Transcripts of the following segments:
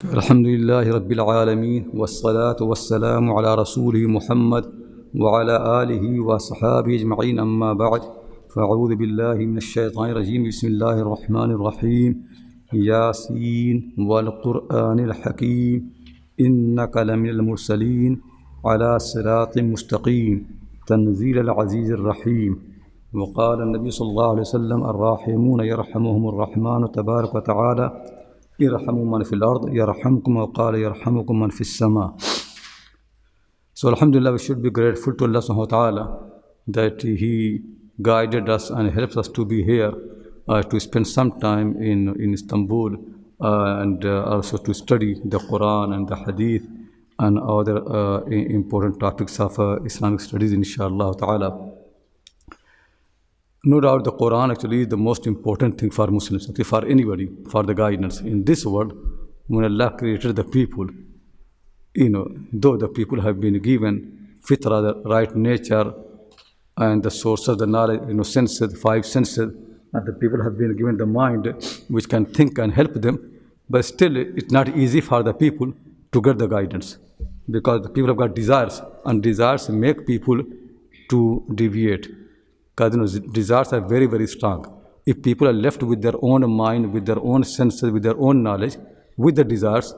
Alhamdulillahi Rabbil Alameen wassalatu wassalamu ala Rasulih Muhammad wa ala alihi wa sahabihi ajma'in amma ba'd fa'udhu billahi minash shaitanir rajim bismillahir rahmanir rahim Yasin wal Qur'anil Hakim innaka laminal mursaleen ala siratin mustaqim tanzil al-azizir rahim وقال النبي صلى الله عليه وسلم الراحمون يرحمهم الرحمن تبارك وتعالى يرحموا من في الأرض يرحمكم وقال يرحمكم من في السماء. So Alhamdulillah, we should be grateful to Allah subhanahu wa ta'ala that He guided us and helps us to be here to spend some time in Istanbul and also to study the Quran and the Hadith and other important topics of Islamic studies, inshallah ta'ala. No doubt the Quran actually is the most important thing for Muslims, okay, for anybody, for the guidance. In this world, when Allah created the people, though the people have been given fitra, the right nature, and the source of the knowledge, senses, five senses, and the people have been given the mind which can think and help them, but still it's not easy for the people to get the guidance because the people have got desires, and desires make people to deviate. Because desires are very, very strong. If people are left with their own mind, with their own senses, with their own knowledge, with the desires,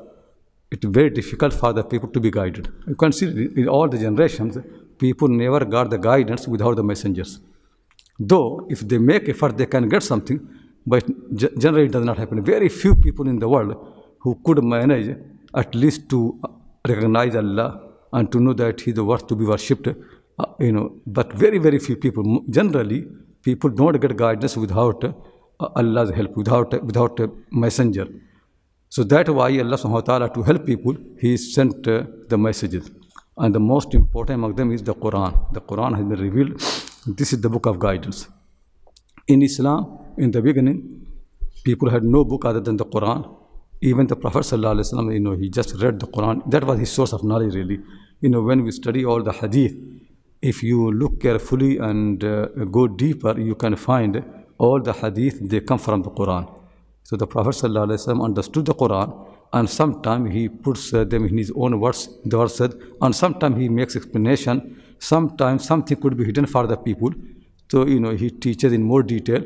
it's very difficult for the people to be guided. You can see in all the generations, people never got the guidance without the messengers. Though, if they make effort, they can get something, but generally it does not happen. Very few people in the world who could manage at least to recognize Allah and to know that He is worth to be worshipped. But very, very few people. Generally, people don't get guidance without Allah's help, without a messenger. So that's why Allah subhanahu wa ta'ala, to help people, He sent the messages. And the most important among them is the Quran. The Quran has been revealed. This is the book of guidance. In Islam, in the beginning, people had no book other than the Quran. Even the Prophet sallallahu alaihi wasallam, he just read the Quran. That was his source of knowledge, really. When we study all the hadith, if you look carefully and go deeper, you can find all the hadith, they come from the Quran. So the Prophet ﷺ understood the Quran, and sometimes he puts them in his own words, the verses, and sometimes he makes explanation. Sometimes something could be hidden for the people. So, he teaches in more detail.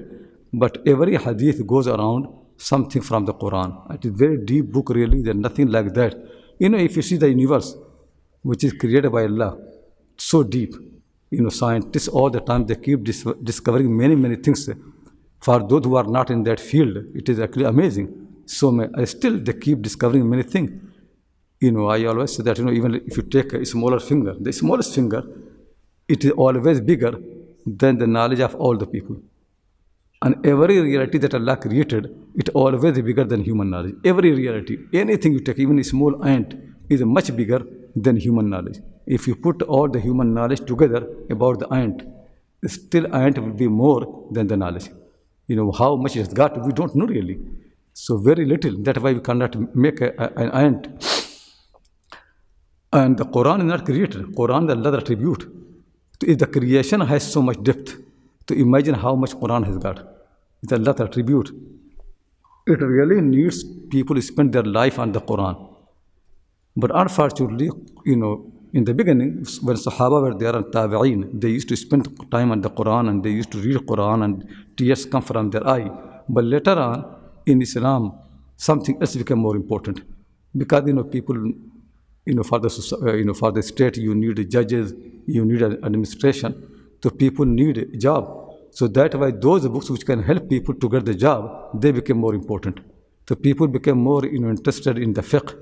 But every hadith goes around something from the Quran. It is a very deep book, really. There's nothing like that. If you see the universe, which is created by Allah, so deep. Scientists all the time, they keep discovering many, many things. For those who are not in that field, it is actually amazing. So still they keep discovering many things. I always say that, even if you take a smaller finger, the smallest finger, it is always bigger than the knowledge of all the people. And every reality that Allah created, it always bigger than human knowledge. Every reality, anything you take, even a small ant, is much bigger than human knowledge. If you put all the human knowledge together about the ant, still ant will be more than the knowledge. How much it has got, we don't know really. So very little. That's why we cannot make an ant. And the Quran is not created. Quran is Allah's attribute. If the creation has so much depth, to imagine how much Quran has got. It's Allah's attribute. It really needs people to spend their life on the Quran. But unfortunately, in the beginning, when Sahaba were there and Tabi'een, they used to spend time on the Quran and they used to read Quran and tears come from their eye. But later on, in Islam, something else became more important. Because, people, for the state, you need judges, you need an administration. So people need a job. So that's why those books which can help people to get the job, they became more important. So people became more interested in the fiqh,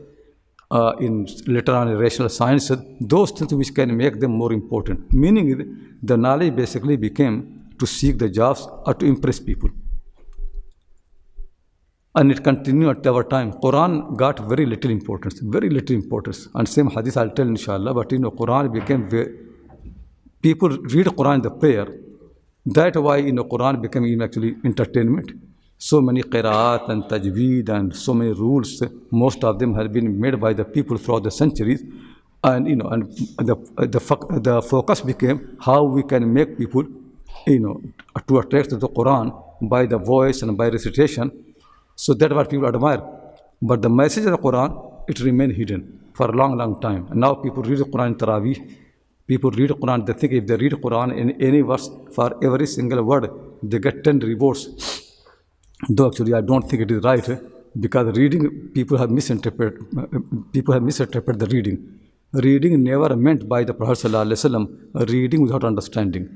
in later on rational sciences, those things which can make them more important. Meaning the knowledge basically became to seek the jobs or to impress people. And it continued at our time. Quran got very little importance, very little importance. And same hadith I'll tell inshallah, but Quran became people read Quran in the prayer. That's why Quran became actually entertainment. So many qira'at and tajweed and so many rules, most of them have been made by the people throughout the centuries. And the focus became how we can make people, to attract to the Quran by the voice and by recitation. So that's what people admire. But the message of the Quran, it remained hidden for a long, long time. And now people read the Quran in Taraweeh. People read the Quran, they think if they read the Quran in any verse, for every single word, they get 10 rewards. Though actually I don't think it is right, because reading, people have misinterpreted the reading. Reading never meant by the Prophet ﷺ, reading without understanding.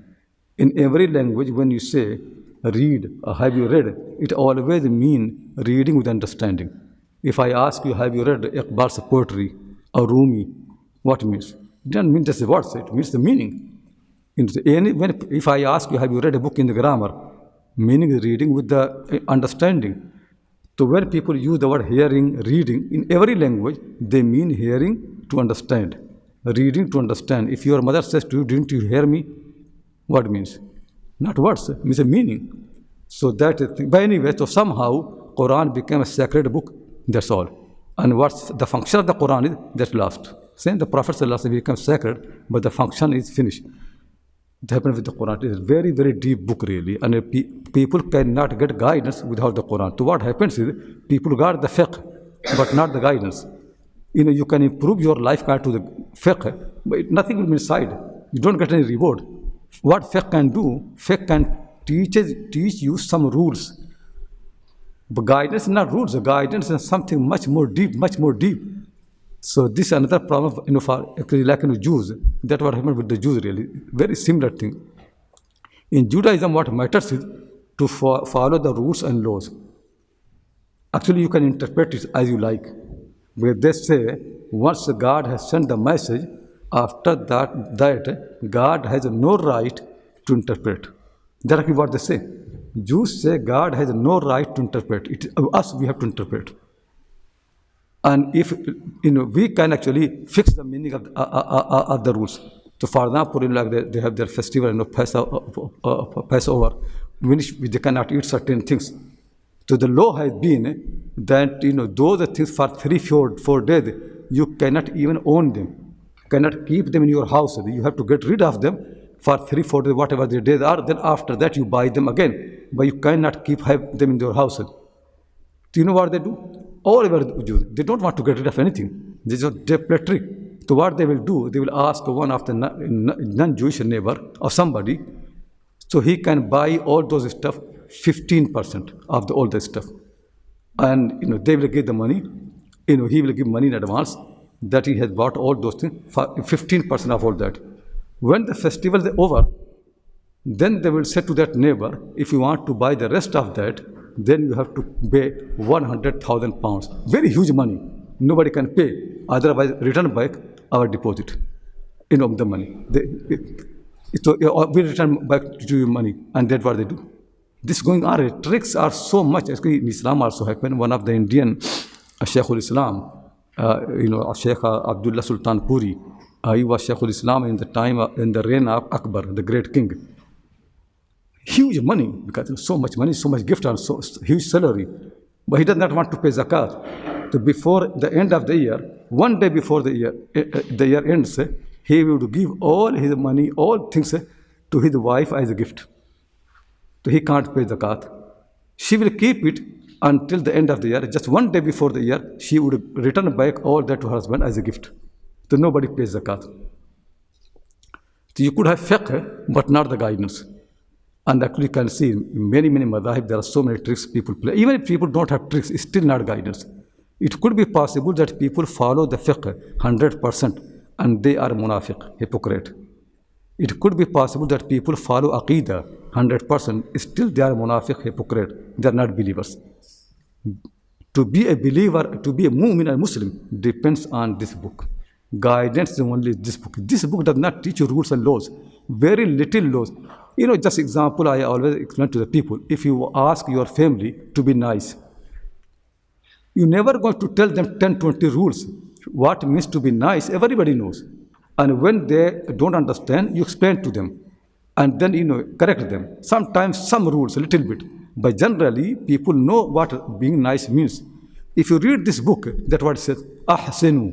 In every language, when you say read or have you read, it always means reading with understanding. If I ask you, have you read Iqbal's poetry or Rumi, what it means? It doesn't mean just the words, it means the meaning. If I ask you, have you read a book in the grammar, meaning is reading with the understanding. So when people use the word hearing, reading, in every language, they mean hearing to understand, reading to understand. If your mother says to you, didn't you hear me? What means? Not words, it means a meaning. So that is, but anyway, so somehow Quran became a sacred book, that's all. And what's the function of the Quran is, that's lost. Saying the Prophet ﷺ becomes sacred, but the function is finished. It happened with the Quran. It is a very, very deep book really. And people cannot get guidance without the Quran. So what happens is, people got the fiqh, but not the guidance. You can improve your life to the fiqh, but nothing will be inside. You don't get any reward. What fiqh can do, fiqh can teach you some rules. But guidance is not rules. The guidance is something much more deep, much more deep. So this is another problem, for Jews. That's what happened with the Jews really. Very similar thing. In Judaism, what matters is to follow the rules and laws. Actually, you can interpret it as you like. Where they say, once God has sent the message, after that God has no right to interpret. That's actually what they say. Jews say God has no right to interpret. Us, we have to interpret. And if we can actually fix the meaning of the rules. So, for example, they have their festival, Passover, which they cannot eat certain things. So the law has been that those things for 3-4 days you cannot even own them, cannot keep them in your house. You have to get rid of them for 3-4 days, whatever the days are. Then after that you buy them again, but you cannot have them in your house. Do you know what they do? All over the Jews, they don't want to get rid of anything. They play trick. So what they will do, they will ask one of the non-Jewish neighbor or somebody, so he can buy all those stuff, 15% of all the stuff. And they will give the money, he will give money in advance that he has bought all those things, for 15% of all that. When the festival is over, then they will say to that neighbor, if you want to buy the rest of that, then you have to pay 100,000 pounds. Very huge money. Nobody can pay. Otherwise, return back our deposit. The money. We return back to your money. And that's what they do. This going on. Tricks are so much. Actually, in Islam also happened. One of the Indian Shaykh al-Islam, Shaykh Abdullah Sultan Puri, he was Shaykh al-Islam in the reign of Akbar, the great king. Huge money, because so much money, so much gift, and so huge salary. But he does not want to pay zakat. So before the end of the year, one day before the year ends, he would give all his money, all things to his wife as a gift. So he can't pay zakat. She will keep it until the end of the year. Just one day before the year, she would return back all that to her husband as a gift. So nobody pays zakat. So you could have fiqh, but not the guidance. And actually you can see in many madhahib, there are so many tricks people play. Even if people don't have tricks, it's still not guidance. It could be possible that people follow the fiqh 100% and they are munafiq, hypocrite. It could be possible that people follow aqidah 100%, still they are munafiq, hypocrite. They are not believers. To be a believer, to be a mu'min and Muslim depends on this book. Guidance is only this book. This book does not teach you rules and laws. Very little laws. Just example I always explain to the people. If you ask your family to be nice, you're never going to tell them 10, 20 rules. What means to be nice, everybody knows. And when they don't understand, you explain to them. And then, correct them. Sometimes some rules, a little bit. But generally, people know what being nice means. If you read this book, that's what it says. Ahsinu,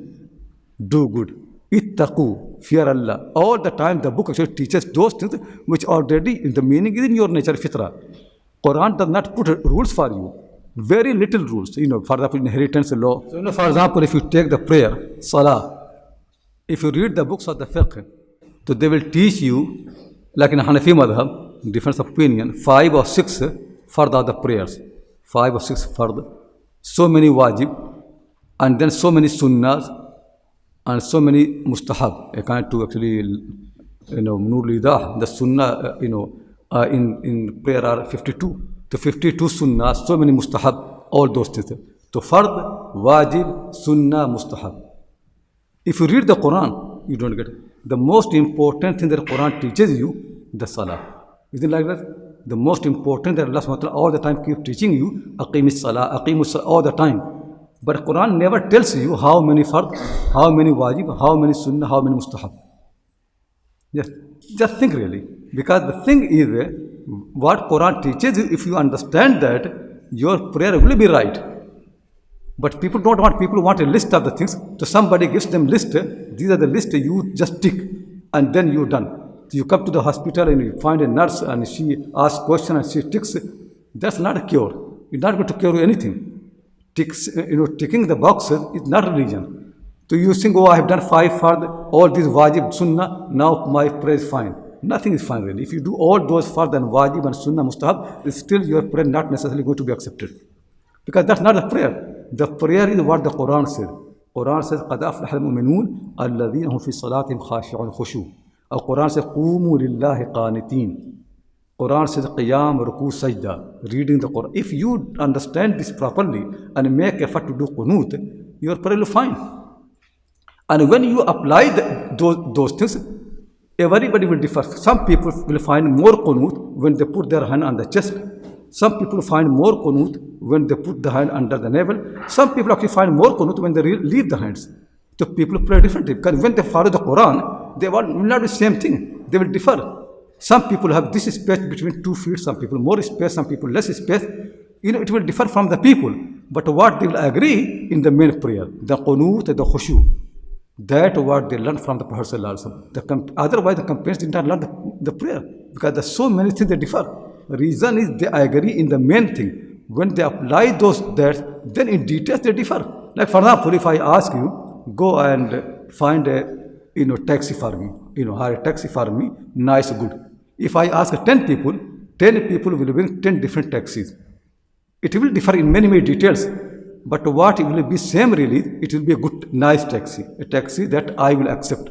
do good. Ittaqu, fear Allah. All the time the book actually teaches those things which already in the meaning is in your nature, fitra. Quran does not put rules for you. Very little rules, for example, inheritance law. So, for example, if you take the prayer, salah, if you read the books of the fiqh, so they will teach you, like in Hanafi madhab, difference of opinion, 5 or 6 fard are the prayers, 5 or 6 fard, so many wajib, and then so many sunnahs, and so many mustahab. I can't do actually, Nur Lidah, the sunnah, in prayer are 52. The 52 sunnah, so many mustahab, all those things. So fard, wajib, sunnah, mustahab. If you read the Quran, you don't get it. The most important thing that the Quran teaches you, the salah. Isn't it like that? The most important that Allah subhanahu wa ta'ala all the time keep teaching you, aqimus salah, all the time. But Quran never tells you how many fard, how many wajib, how many sunnah, how many mustahab. Yes, just think really. Because the thing is, what Quran teaches you, if you understand that, your prayer will be right. But people don't want, people want a list of the things. So somebody gives them list, these are the list, you just tick, and then you're done. So you come to the hospital and you find a nurse and she asks questions and she ticks. That's not a cure. It's not going to cure you anything. Ticking the boxes is not religion. So you think, oh, I have done 5 fard, all these wajib, sunnah, now my prayer is fine. Nothing is fine really. If you do all those fard and wajib and sunnah, mustahab, still your prayer not necessarily going to be accepted. Because that's not the prayer. The prayer is what the Quran says. Quran says, قَدْ أَفْلَحَ الْمُؤْمِنُونَ الَّذِينَ هُمْ فِي صَلَاتِهِمْ خَاشِعُونَ خُشُوعٌ. Or Quran says, قُومُوا لِلَّهِ قَانِتِينَ. Quran says, qiyam, ruku, sajda, reading the Quran. If you understand this properly and make effort to do qunut, your prayer will fine. And when you apply those things, everybody will differ. Some people will find more qunut when they put their hand on the chest. Some people find more qunut when they put the hand under the navel. Some people actually find more qunut when they leave the hands. So people pray differently. Because when they follow the Quran, they will not be the same thing. They will differ. Some people have this space between 2 feet, some people more space, some people less space. It will differ from the people. But what they will agree in the main prayer, the qunut, the khushu, that what they learned from the Prophet ﷺ. Otherwise, the companions did not learn the prayer because there are so many things that differ. The reason is they agree in the main thing. When they apply that, then in details they differ. Like for example, if I ask you, go and find a taxi for me, hire a taxi for me, nice, good. If I ask 10 people will bring 10 different taxis. It will differ in many details. But what it will be same really, it will be a good, nice taxi, a taxi that I will accept.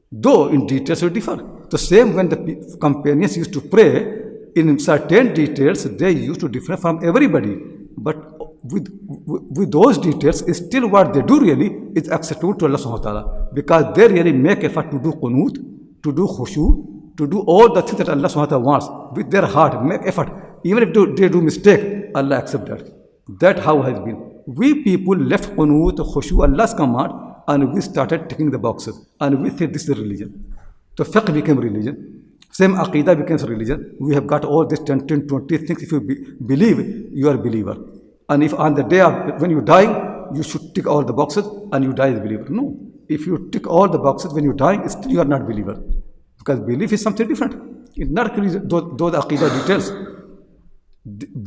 Though in details will differ. The same when the companions used to pray, in certain details they used to differ from everybody. But with those details, still what they do really is acceptable to Allah subhanahu wa ta'ala. Because they really make effort to do qunut, to do khushu, to do all the things that Allah subhanahu wa ta'ala wants. With their heart, make effort. Even if they do mistake, Allah accepts that. That's how it has been. We people left qunut, khushu, Allah's command, and we started ticking the boxes. And we said this is religion. So fiqh became religion. Same aqidah becomes religion. We have got all these 10, 20 things. If you believe, you are a believer. And if on the day of when you die, you should tick all the boxes and you die as a believer. No. If you tick all the boxes when you die, still you are not a believer. Because belief is something different. It's not those aqidah details.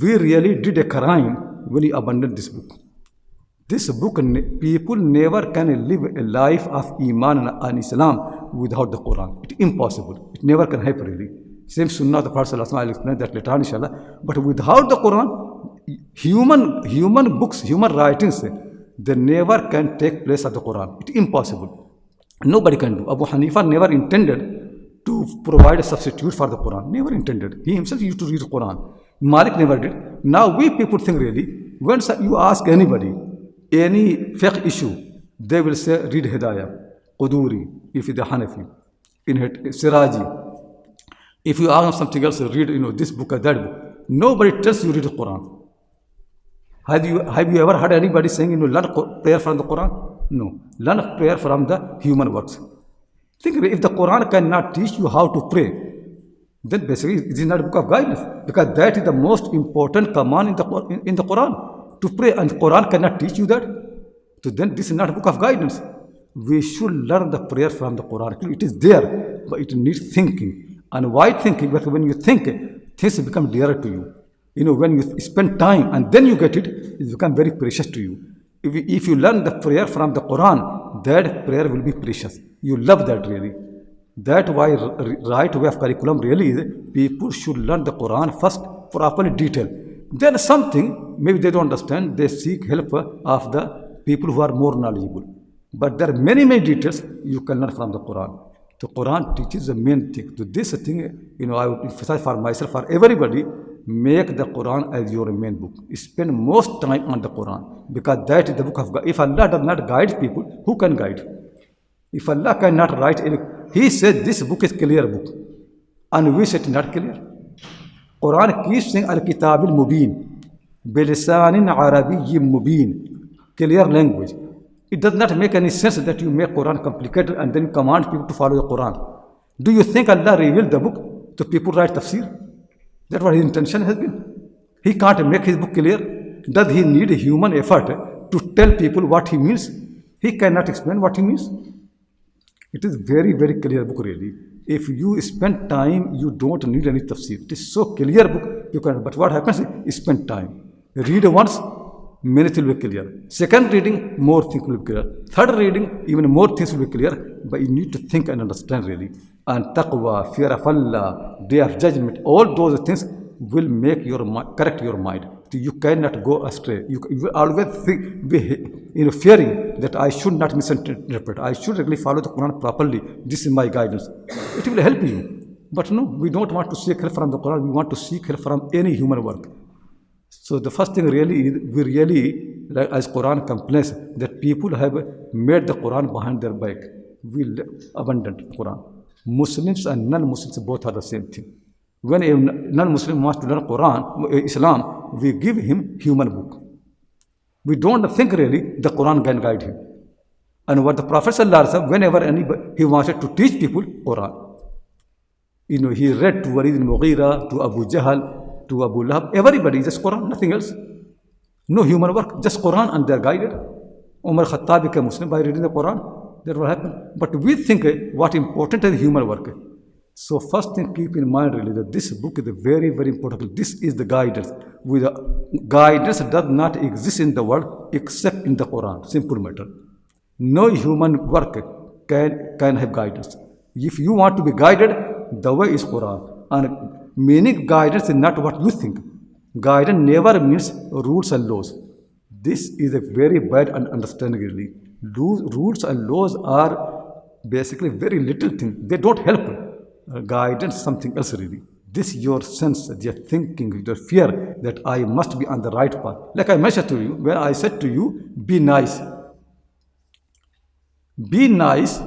We really did a crime when we abandoned this book. This book, people never can live a life of Iman and Islam without the Quran. It's impossible. It never can happen really. Same Sunnah of the Prophet ﷺ, I'll explain that later on, inshallah. But without the Quran, human books, human writings, they never can take place of the Quran. It's impossible. Nobody can do. Abu Hanifa never intended to provide a substitute for the Quran. Never intended. He himself used to read the Quran. Malik never did. Now we people think really, when you ask anybody, any fiqh issue, they will say, read Hidayah, Quduri, if it's a Hanafi, in Siraji. If you ask something else, read this book or that book. Nobody tells you read the Quran. Have you ever heard anybody saying, learn prayer from the Quran? No. Learn prayer from the human works. Think if the Quran cannot teach you how to pray, then basically it is not a book of guidance. Because that is the most important command in the Quran. To pray, and the Quran cannot teach you that. So then this is not a book of guidance. We should learn the prayer from the Quran. It is there, but it needs thinking. And why thinking? Because when you think, things become dearer to you. When you spend time and then you get it, it becomes very precious to you. If you learn the prayer from the Quran, that prayer will be precious. You love that really. That's why right way of curriculum really is people should learn the Quran first properly detailed. Then something, maybe they don't understand, they seek help of the people who are more knowledgeable. But there are many, many details you can learn from the Quran. The Quran teaches the main thing. So this thing, I would emphasize for myself, for everybody, make the Quran as your main book. Spend most time on the Quran because that is the book of God. If Allah does not guide people, who can guide? If Allah cannot write any, He said this book is clear book, and we said not clear. Quran keeps saying al-kitab al-mubin, bilisanin arabiyyin mubin, clear language. It does not make any sense that you make Quran complicated and then command people to follow the Quran. Do you think Allah revealed the book to people write tafsir? That's what His intention has been. He can't make His book clear. Does He need a human effort to tell people what He means? He cannot explain what He means. It is very, very clear book really. If you spend time, you don't need any tafsir. It is so clear book, you can. But what happens is, you spend time. Read once, many things will be clear. Second reading, more things will be clear. Third reading, even more things will be clear. But you need to think and understand really. And taqwa, fear of Allah, day of judgment, all those things will make your correct your mind. You cannot go astray. You will always be fearing that I should not misinterpret. I should really follow the Quran properly. This is my guidance. It will help you. But no, we don't want to seek help from the Quran. We want to seek help from any human work. So the first thing really is, we really, as Quran complains, that people have made the Quran behind their back. We abandoned Quran. Muslims and non-Muslims both are the same thing. When a non-Muslim wants to learn Quran, Islam, we give him human book. We don't think really the Quran can guide him. And what the Prophet ﷺ, whenever he wanted to teach people Quran, he read to Walid al-Mughira, to Abu Jahl, to Abu Lahab, everybody, just Quran, nothing else. No human work, just Quran, and they are guided. Umar Khattab became Muslim by reading the Quran. That will happen. But we think what important is human work. So first thing, keep in mind really that this book is very, very important. This is the guidance. Guidance does not exist in the world except in the Quran. Simple matter. No human work can have guidance. If you want to be guided, the way is Quran. And meaning guidance is not what you think. Guidance never means rules and laws. This is a very bad understanding really. Rules and laws are basically very little thing. They don't help. Guidance is something else really. This your sense, your thinking, your fear that I must be on the right path. Like I mentioned to you, when I said to you, be nice. Be nice,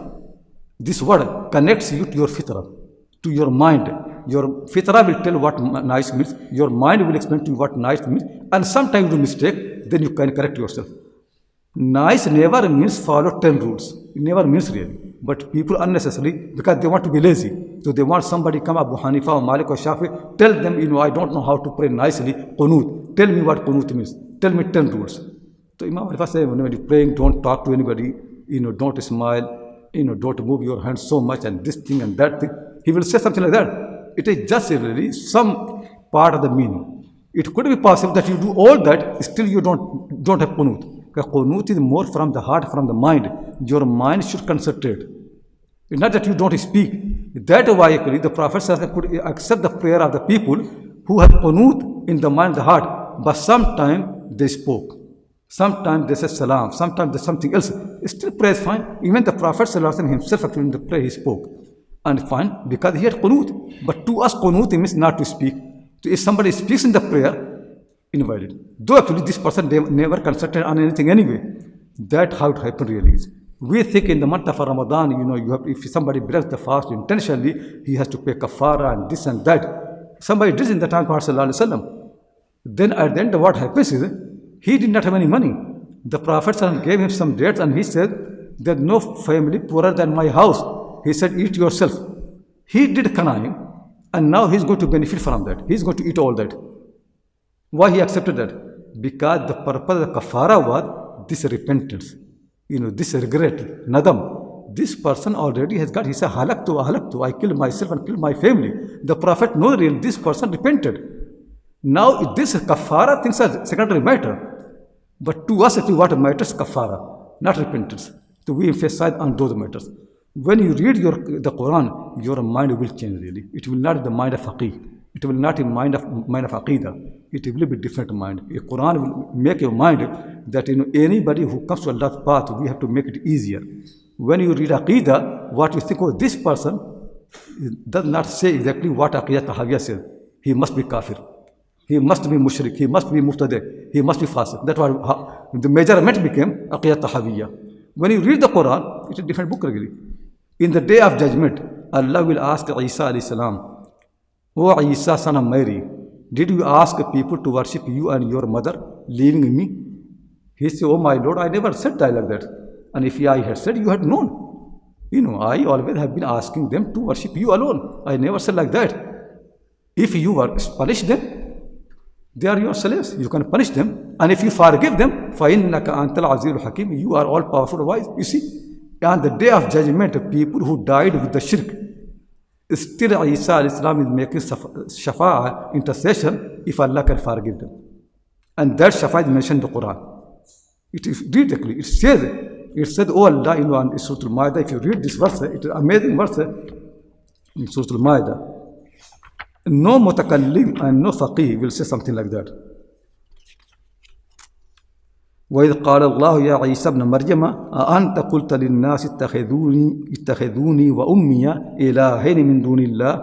this word connects you to your fitrah, to your mind. Your fitrah will tell what nice means. Your mind will explain to you what nice means. And sometimes you do mistake, then you can correct yourself. Nice never means follow 10 rules. It never means really. But people unnecessarily, because they want to be lazy. So they want somebody come, Abu Hanifa or Malik or Shafi, tell them, I don't know how to pray nicely, qunut. Tell me what qunut means. Tell me 10 rules. So Imam Hanifa says, when you're praying, don't talk to anybody, don't smile, don't move your hands so much and this thing and that thing. He will say something like that. It is just really some part of the meaning. It could be possible that you do all that, still you don't have qunut. Because qunut is more from the heart, from the mind. Your mind should concentrate. It's not that you don't speak. That is why actually the Prophet could accept the prayer of the people who have qunut in the mind, the heart. But sometimes they spoke. Sometimes they said salam. Sometimes there's something else. Still prayer is fine. Even the Prophet himself actually in the prayer he spoke. And fine, because he had qunut. But to us qunut means not to speak. So if somebody speaks in the prayer, invalid. Though actually this person never concentrated on anything anyway. That's how it happened really is. We think in the month of Ramadan, if somebody breaks the fast intentionally, he has to pay kafara and this and that. Somebody did in the time of Prophet ﷺ. Then at the end, what happens is, he did not have any money. The Prophet gave him some dates and he said, there's no family poorer than my house. He said, eat yourself. He did kanaim and now he's going to benefit from that. He's going to eat all that. Why he accepted that? Because the purpose of the kafara was this repentance. This regret, nadam. This person already has got, he said, halaktu, I killed myself and killed my family. The Prophet knows really this person repented. Now, this kafara things are secondary matter. But to us, actually, what matters kafara, not repentance. So we emphasize on those matters. When you read the Quran, your mind will change really. It will not be the mind of faqih. It will not be mind of aqidah. It will be different mind. A Quran will make your mind that anybody who comes to Allah's path, we have to make it easier. When you read aqidah, what you think of this person does not say exactly what aqidah tahawiyah says. He must be kafir. He must be mushrik. He must be muftadeh. He must be fasiq. That's why the measurement became aqidah tahawiyah. When you read the Quran, it's a different book really. In the day of judgment, Allah will ask Isa alayhi salam, "O Isa, son of Mary, did you ask people to worship you and your mother, leaving me?" He said, "Oh my Lord, I never said that like that. And if I had said, you had known. I always have been asking them to worship you alone. I never said like that. If you punish them, they are your slaves. You can punish them. And if you forgive them, فَإِنَّكَ أَنْتَ الْعَزِيزُ الْحَكِيمُ, you are all powerful wise." You see, on the day of judgment, people who died with the shirk, still Isa alayhi salam is making shafa'ah, intercession, if Allah can forgive them. And that shafa'ah is mentioned in the Quran. It is directly, it said, "Oh Allah," in Surah Al-Ma'idah, if you read this verse, it is an amazing verse in Surah Al-Ma'idah. No mutakallim and no faqih will say something like that. وَإِذْ قَالَ اللَّهُ يَا عِيسَى ابْنَ مَرْيَمَ أَأَنْتَ قُلْتَ لِلنَّاسِ اتَّخِذُونِي وَأُمِّيَ إِلَٰهَيْنِ مِن دُونِ اللَّهِ.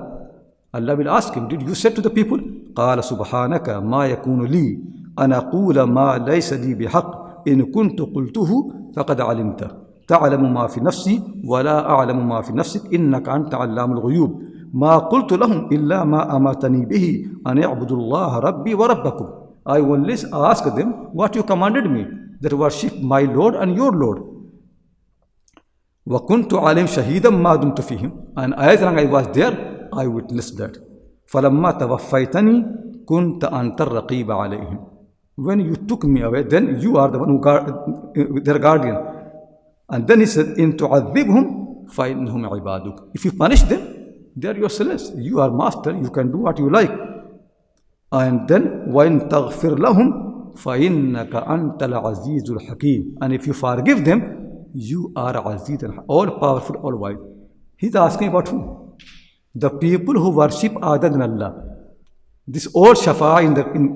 Allah will ask him, "Did you say to the people?" قَالَ سُبْحَانَكَ مَا يَكُونُ لِي أَنْ أَقُولَ مَا لَيْسَ لِي بِحَقٍّ إِنْ كُنْتُ قُلْتُهُ فَقَدْ عَلِمْتَ تَعْلَمُ مَا فِي نَفْسِي وَلَا أَعْلَمُ مَا فِي نَفْسِكَ إِنَّكَ أَنْتَ عَلَّامُ الْغُيُوبِ مَا قُلْتُ لَهُمْ إِلَّا مَا أَمَرْتَنِي بِهِ أَنْ اعْبُدُوا اللَّهَ رَبِّي وَرَبَّكُمْ. I only asked them what you commanded me, that worship my Lord and your Lord. وَكُنْتُ عَلَيْهِمْ شَهِيدًا مَا دُمْتُ فِيهِمْ. And as long as I was there, I witnessed that. فَلَمَّا تَوَفَّيْتَنِي كُنْتَ أَنْتَ الرَّقِيبَ عَلَيْهِمْ. When you took me away, then you are the one who their guardian. And then he said, "إِن تُعَذِّبْهُمْ فَإِنَّهُمْ عِبَادُكَ." If you punish them, they are your slaves. You are master. You can do what you like. And then وَإِن تَغْفِرْ لَهُمْ فَإِنَّكَ أَنْتَ الْعَزِيزُ الْحَكِيمُ. And if you forgive them, you are Aziz and all powerful, all wise. He's asking about who? The people who worship other than Allah. This old shafa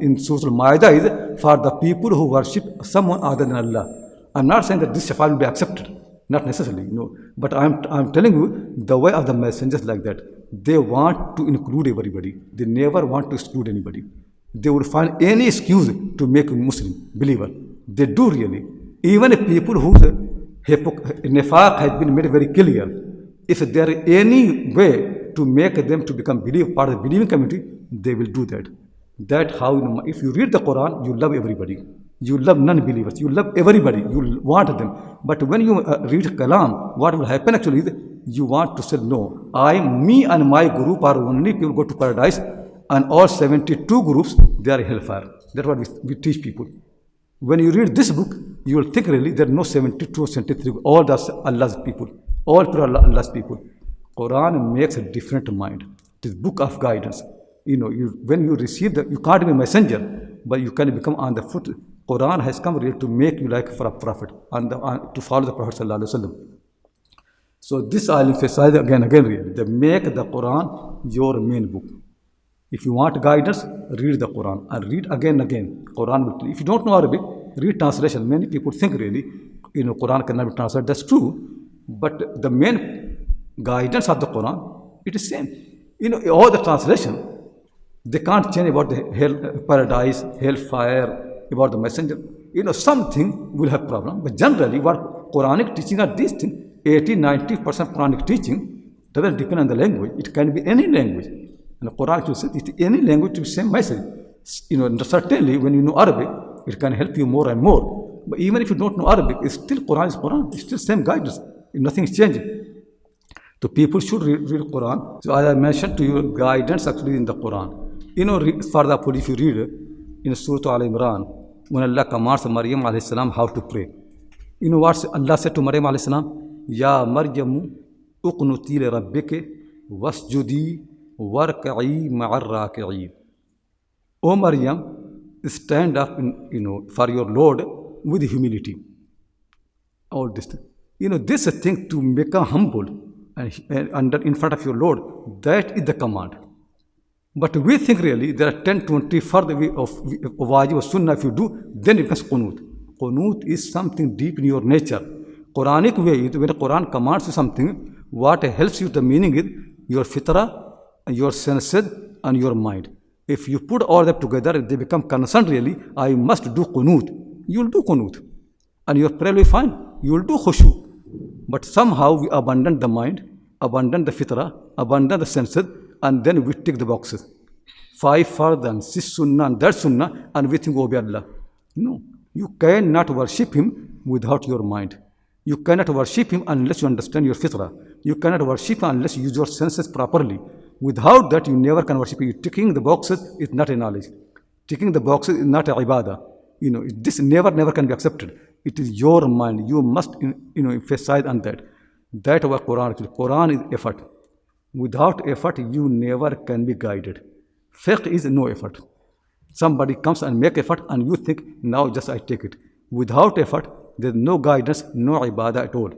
in Surah Al-Ma'idah is for the people who worship someone other than Allah. I'm not saying that this shafa will be accepted. Not necessarily, no. But I'm telling you the way of the messengers like that. They want to include everybody. They never want to exclude anybody. They would find any excuse to make a Muslim believer. They do really. Even if people whose nifaq has been made very clear, if there is any way to make them to become part of the believing community, they will do that. That's how, if you read the Quran, you love everybody. You love non-believers. You love everybody. You want them. But when you read Kalam, what will happen actually is you want to say, no, me and my group are only people who go to paradise, and all 72 groups, they are hellfire. That's what we teach people. When you read this book, you will think really there are no 72 or 73, all that's Allah's people. All people are Allah's people. Quran makes a different mind. This book of guidance. When you receive you can't be a messenger, but you can become on the foot. Quran has come really to make you like for a prophet and to follow the Prophet Sallallahu Alaihi Wasallam. So this I'll emphasize again really. They make the Quran your main book. If you want guidance, read the Quran and read again. Quran will. If you don't know Arabic, read translation. Many people think really, Quran cannot be translated. That's true, but the main guidance of the Quran, it is same. All the translation, they can't change about the hell, paradise, hellfire, about the messenger. Something will have problem, but generally what Quranic teaching are these things. 80-90% Quranic teaching doesn't depend on the language. It can be any language. And the Quran says it any language to the same message. Certainly when you know Arabic, it can help you more and more. But even if you don't know Arabic, it's still Quran is Quran. It's still same guidance. Nothing is changing. So people should read Quran. So as I mentioned to you, guidance actually in the Quran. For example, if you read in Surah Al-Imran, when Allah commands Maryam alayhi salam how to pray. What Allah said to Maryam alayhi salam? Ya Maryamu uqnuti li rabbiki wasjudi warka'i ma'ar raki'in. O Maryam, stand up for your Lord with humility. All this. This thing to become humble and in front of your Lord, that is the command. But we think really there are 10, 20 further way of wajib or sunnah. If you do, then it becomes qunut. Qunut is something deep in your nature. Quranic way is when the Quran commands you something, what helps you, the meaning is your fitrah, your senses, and your mind. If you put all that together, they become concerned really, I must do qunut. You will do qunut. And your prayer will be fine. You will do khushu. But somehow we abandon the mind, abandon the fitrah, abandon the senses, and then we tick the boxes. 5 fard and 6 sunnah and that sunnah, and we think, oh, be Allah. No, you cannot worship Him without your mind. You cannot worship Him unless you understand your fitrah. You cannot worship Him unless you use your senses properly. Without that, you never can worship Him. Ticking the boxes is not a knowledge. Ticking the boxes is not a ibadah. This never can be accepted. It is your mind. You must, emphasize on that. That's what Quran actually. Quran is effort. Without effort, you never can be guided. Fiqh is no effort. Somebody comes and make effort, and you think, now just I take it. Without effort, there's no guidance, no ibadah at all.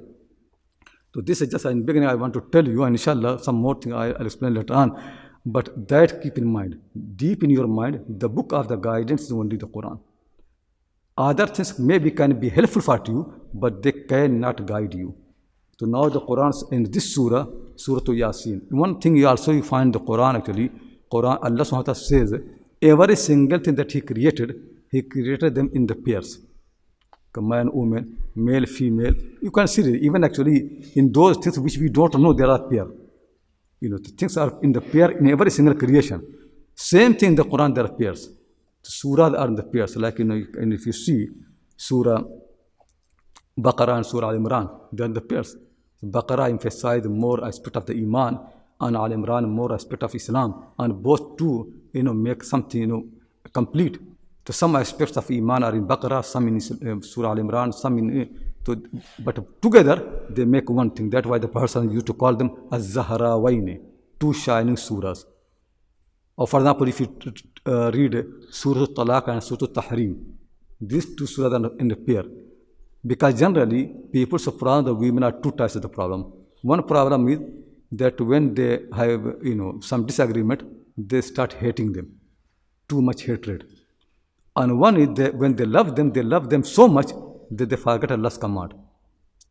So this is just in the beginning I want to tell you, and inshallah some more thing I'll explain later on. But that keep in mind. Deep in your mind, the book of the guidance is only the Quran. Other things maybe can be helpful for you, but they cannot guide you. So now the Quran in this surah, Surah Yasin. One thing you find the Quran actually, Allah subhanahu wa ta'ala says, every single thing that He created them in the pairs. Man, woman, male, female. You can see it. Even actually in those things which we don't know, there are pair. The things are in the pair in every single creation. Same thing in the Quran, there are pairs. The surahs are in the pairs. Like, and if you see Surah Baqarah and Surah Al-Imran, they are in the pairs. Baqarah emphasizes more aspect of the Iman, and Al-Imran more aspect of Islam. And both two, make something, complete. So some aspects of Iman are in Baqarah, some in Surah Al-Imran, some in... but together, they make one thing. That's why the person used to call them Az-Zahrawaini, 2 shining surahs. Or for example, if you read Surah Talaq and Surah Tahrim, these 2 surahs are in the pair. Because generally, people's problem, the women are 2 types of the problem. One problem is that when they have, some disagreement, they start hating them. Too much hatred. And one is that when they love them so much that they forget Allah's command.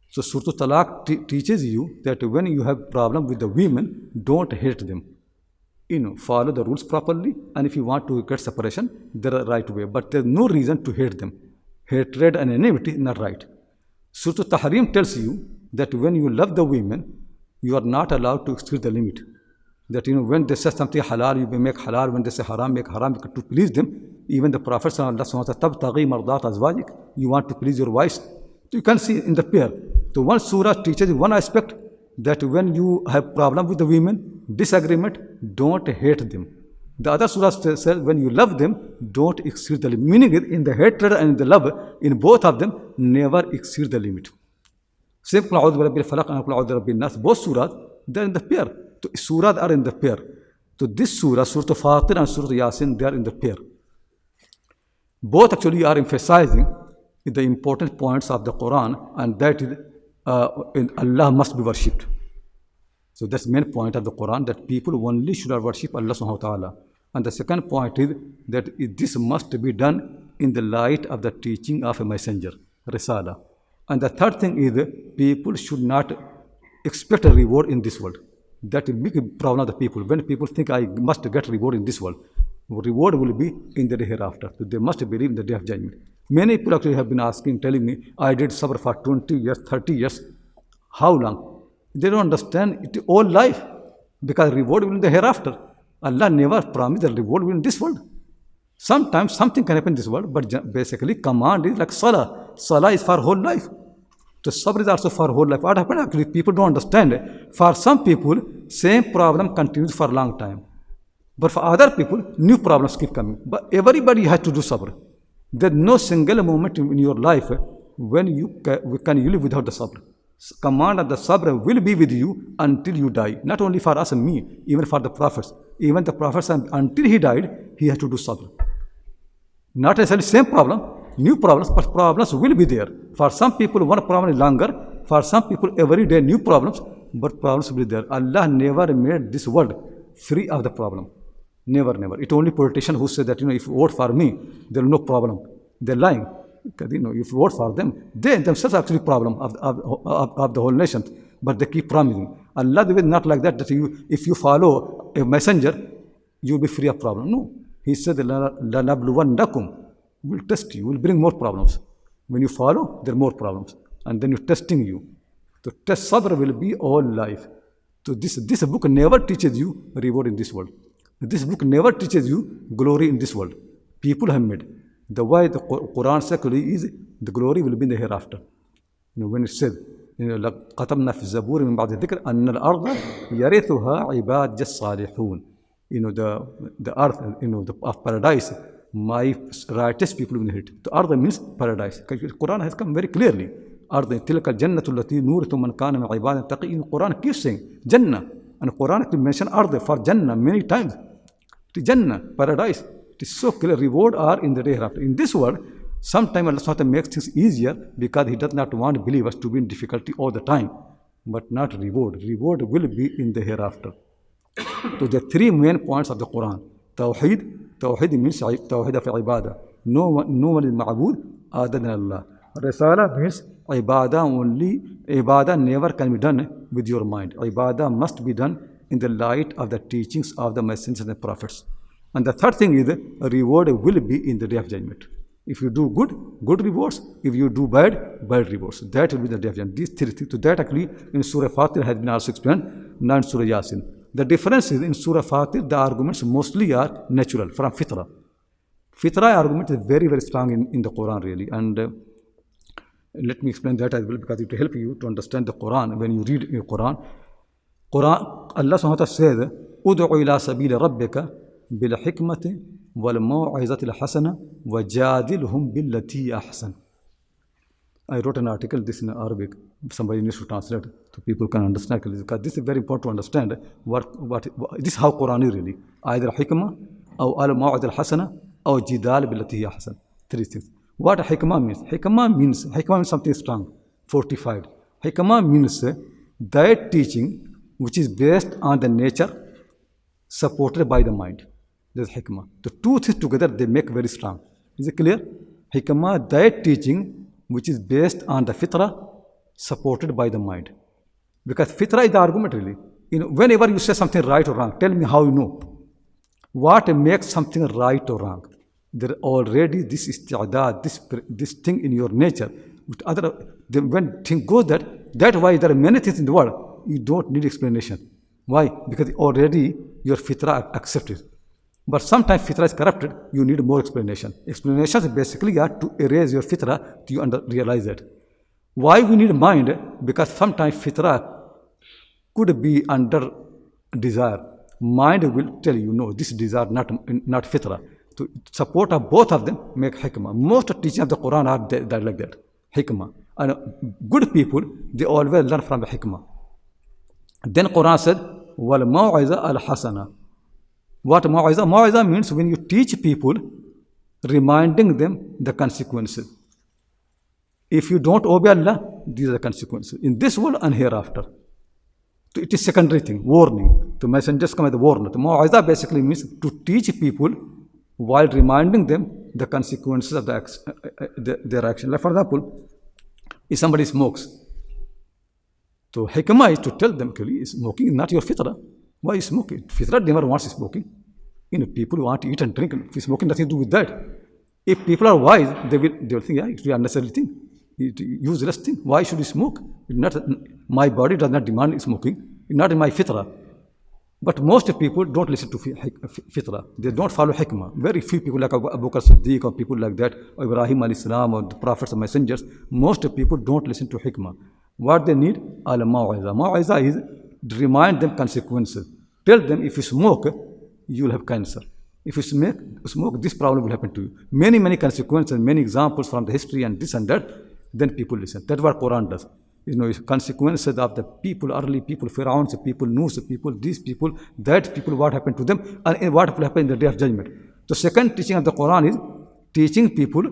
So Surah Talaq teaches you that when you have problem with the women, don't hate them. Follow the rules properly, and if you want to get separation, there are right way. But there's no reason to hate them. Hatred and enmity is not right. Surah Tahrim tells you that when you love the women, you are not allowed to exceed the limit. That when they say something halal, you may make halal. When they say haram, make haram to please them. Even the Prophet ﷺ, you want to please your wives. You can see in the pair. So one surah teaches one aspect, that when you have problem with the women, disagreement, don't hate them. The other surah says when you love them, don't exceed the limit. Meaning in the hatred and in the love, in both of them, never exceed the limit. Same Qul a'udhu bi rabbil falaq and Qul a'udhu bi rabbin nas. Both surahs, they're in the pair. So surahs are in the pair. So this surah, Surah Fatir and Surah Yasin, they are in the pair. Both actually are emphasizing the important points of the Quran, and that is Allah must be worshipped. So that's the main point of the Quran, that people only should worship Allah subhanahu wa ta'ala. And the second point is that this must be done in the light of the teaching of a messenger, Risala. And the third thing is people should not expect a reward in this world. That is a big problem of the people. When people think I must get reward in this world, reward will be in the day hereafter. So they must believe in the day of judgment. Many people actually have been asking, telling me, I did sabr for 20 years, 30 years. How long? They don't understand it all life. Because reward will be in the hereafter. Allah never promised the reward will be in this world. Sometimes something can happen in this world, but basically command is like salah. Salah is for whole life. So sabr is also for whole life. What happened actually, people don't understand. For some people, same problem continues for a long time. But for other people, new problems keep coming. But everybody has to do sabr. There's no single moment in your life when you can live without the sabr. command of the sabr will be with you until you die. Not only for us and me, even for the prophets. Even the prophets, until he died, he has to do sabr. Not necessarily same problem, new problems, but problems will be there. For some people, one problem is longer. For some people, every day new problems, but problems will be there. Allah never made this world free of the problem. Never, never. It's only politicians who say that, if you vote for me, there is no problem. They're lying. Because, if you vote for them, they themselves are actually problem of the whole nation. But they keep promising. Allah is not like that, if you follow a messenger, you will be free of problem. No. He said, لَنَبْلُوَنَّكُمْ will test you, will bring more problems. When you follow, there are more problems. And then you're testing you. So test sabr will be all life. So this book never teaches you reward in this world. This book never teaches you glory in this world. People have made. The way the Quran secondly is, the glory will be in the hereafter. When it said, قَتَبْنَا فِي الزَّبُورِ مِنْ بَعْدِ الذِّكْرِ أَنَّ الْأَرْضَ يَرِثُهَا عِبَادِيَ الصَّالِحُونَ. The earth, of paradise, my righteous people will inherit. The earth means paradise. The Quran has come very clearly. Earth, تِلْكَ الْجَنَّةُ الَّتِي نُورِثُ مَنْ كَانَ مِنْ عِبَادٍ تَقِيٍّ. Quran keeps saying Jannah. And Quran mentions earth for Jannah many times. The Jannah, paradise. It is so clear. Reward are in the day hereafter. In this world, sometimes Allah makes things easier because He does not want believers to be in difficulty all the time. But not reward. Reward will be in the hereafter. So the three main points of the Quran. Tawheed. Tawheed means Tawheed of Ibadah. No one is ma'bud other than Allah. Risala means Ibadah only. Ibadah never can be done with your mind. Ibadah must be done in the light of the teachings of the messengers and the prophets. And the third thing is, reward will be in the day of judgment. If you do good, good rewards. If you do bad, bad rewards. That will be the day of judgment. These three things. So that actually in Surah Fatiha has been also explained, not in Surah Yasin. The difference is in Surah Fatiha, the arguments mostly are natural, from Fitra. Fitra argument is very, very strong in the Quran really. And let me explain that as well, because it will help you to understand the Quran. When you read the Quran, Allah subhanahu wa ta'ala says, "Ud'u ila sabila rabbika bil hikmati wal maw'izati al hasana wajadilhum billati ahsan." I wrote an article, this in Arabic. Somebody needs to translate so people can understand, because this is very important to understand what this is how Quran is really. Either hikmah, or al-maw'id al-hasana, or jidal billati ahsan. Three things. What hikmah means? Hikmah means something strong, fortified. Hikmah means that teaching which is based on the nature, supported by the mind. That's hikmah. The two things together, they make very strong. Is it clear? Hikmah, that teaching which is based on the fitrah, supported by the mind. Because fitrah is the argument really. Whenever you say something right or wrong, tell me how you know. What makes something right or wrong? There already this isti'adad, this thing in your nature. When thing goes that's why there are many things in the world, you don't need explanation. Why? Because already your fitrah accepted. But sometimes fitrah is corrupted, you need more explanation. Explanations basically are to erase your fitrah to you realize that. Why we need mind? Because sometimes fitrah could be under desire. Mind will tell you, no, this desire not fitrah. To support of both of them make hikmah. Most teachings of the Quran are like that. Hikmah. And good people, they always learn from the hikmah. Then Quran said, wal maw'iza al-hasana. What maw'iza? Maw'iza means when you teach people, reminding them the consequences. If you don't obey Allah, these are the consequences. In this world and hereafter. So it is secondary thing, warning. The messengers come as a warning. The maw'iza basically means to teach people while reminding them the consequences of their action. Like for example, if somebody smokes, so hikmah is to tell them, smoking is not your fitrah. Why is smoking? Fitrah never wants smoking. People want to eat and drink. Smoking nothing to do with that. If people are wise, they will think, yeah, it's an unnecessary thing. It's a useless thing. Why should we smoke? My body does not demand smoking. It's not in my fitrah. But most people don't listen to fitrah. They don't follow hikmah. Very few people like Abu Bakr Siddiq or people like that, or Ibrahim al-Salam or the prophets and messengers, most people don't listen to hikmah. What they need? Al-Maw'iza. Maw'iza is to remind them consequences. Tell them if you smoke, you will have cancer. If you smoke, this problem will happen to you. Many consequences, many examples from the history and this and that, then people listen. That's what Quran does. consequences of the people, early people, Pharaoh's people, Nuh's people, these people, that people, what happened to them, and what will happen in the day of judgment. The second teaching of the Quran is teaching people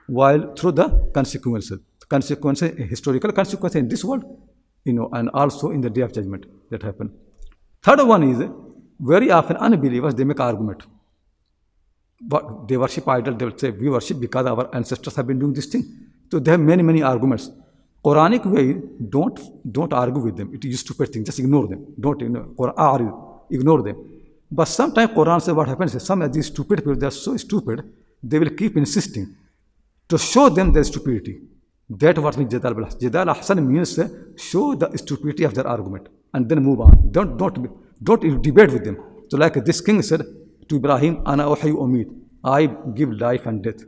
while through the consequences, historical consequences in this world, and also in the day of judgment that happen. Third one is very often unbelievers, they make argument. But they worship idol, they will say we worship because our ancestors have been doing this thing. So they have many arguments. Quranic way, don't argue with them. It is stupid thing. Just ignore them. Don't ignore them. But sometimes Quran says what happens is some of these stupid people, they are so stupid, they will keep insisting to show them their stupidity. That what means Jadal bil Ahsan. Jadal Ahsan means show the stupidity of their argument and then move on. Don't debate with them. So like this king said to Ibrahim, Ana uhyi umid, I give life and death.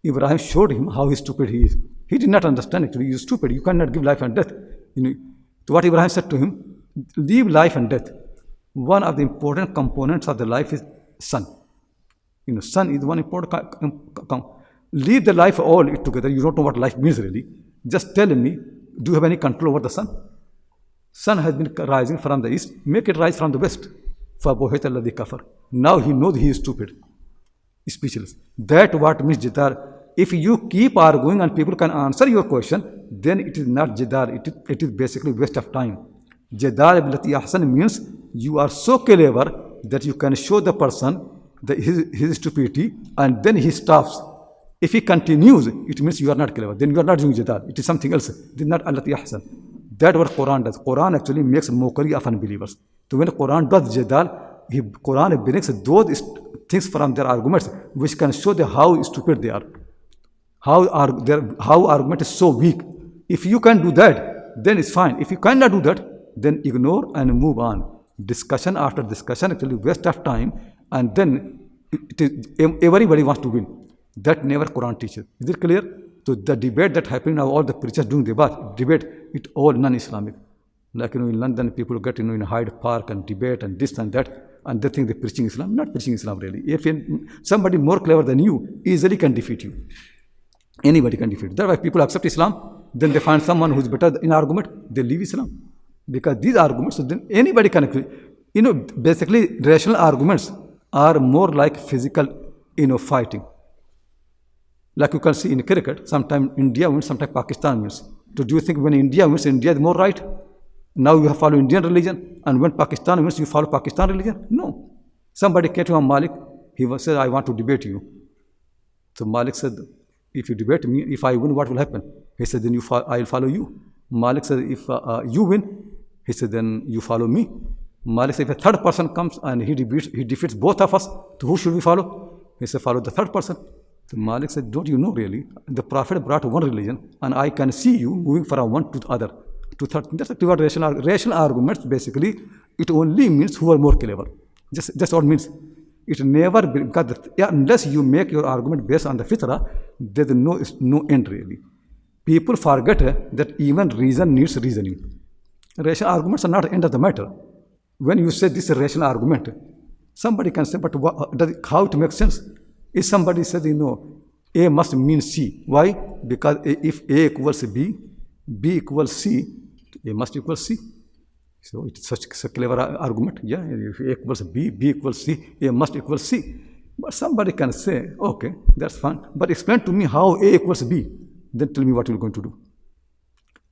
Ibrahim showed him how stupid he is. He did not understand actually. You are stupid. You cannot give life and death. So what Ibrahim said to him, leave life and death. One of the important components of the life is sun. Sun is one important. Leave the life all together. You don't know what life means really. Just tell me, do you have any control over the sun? Sun has been rising from the east. Make it rise from the west. فَبُهِتَ الَّذِي كَفَرَ. Now he knows he is stupid. Speechless. That what means jidal. If you keep arguing and people can answer your question, then it is not jidal. It is basically waste of time. Jidal billati ahsan means you are so clever that you can show the person his stupidity and then he stops. If he continues, it means you are not clever. Then you are not doing jidal. It is something else. It is not allati ahsan. That's what Quran does. Quran actually makes mockery of unbelievers. So when Quran does jidal, Quran brings those things from their arguments which can show how stupid they are. How argument is so weak. If you can do that, then it's fine. If you cannot do that, then ignore and move on. Discussion after discussion actually waste of time, and then everybody wants to win. That never Quran teaches. Is it clear? So the debate that happening now, all the preachers doing debate, it all non-Islamic. Like in London, people get in Hyde Park and debate and this and that, and they think they're preaching Islam. Not preaching Islam really. If somebody more clever than you easily can defeat you. Anybody can defeat. That's why people accept Islam. Then they find someone who's better in argument. They leave Islam. Because these arguments, then anybody can actually, basically rational arguments are more like physical, fighting. Like you can see in cricket, sometimes India wins, sometimes Pakistan wins. So do you think when India wins, India is more right? Now you follow Indian religion, and when Pakistan wins, you follow Pakistan religion? No. Somebody came to Malik, he said, I want to debate you. So Malik said, if you debate me, if I win, what will happen? He said, then I'll follow you. Malik said, if you win, he said, then you follow me. Malik said, if a third person comes and he defeats both of us, so who should we follow? He said, follow the third person. So Malik said, don't you know really? The Prophet brought one religion, and I can see you moving from one to the other. To third. That's what rational arguments basically, it only means who are more clever. That's what it means. It never, because unless you make your argument based on the fitrah, there is no end really. People forget that even reason needs reasoning. Rational arguments are not the end of the matter. When you say this is a rational argument, somebody can say, but how it makes sense? If somebody says, A must mean C. Why? Because if A equals B, B equals C, A must equal C. So it's such a clever argument. Yeah, if A equals B, B equals C, A must equal C. But somebody can say, okay, that's fine. But explain to me how A equals B. Then tell me what you're going to do.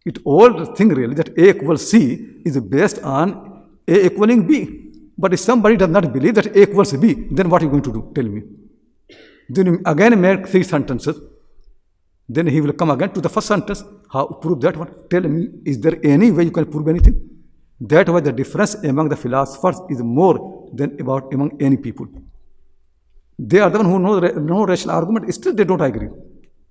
It all the thing really that A equals C is based on A equaling B. But if somebody does not believe that A equals B, then what are you going to do? Tell me. Then you again make 3 sentences. Then he will come again to the first sentence. How prove that one? Tell me, is there any way you can prove anything? That way the difference among the philosophers is more than among any people. They are the one who know no rational argument. Still they don't agree.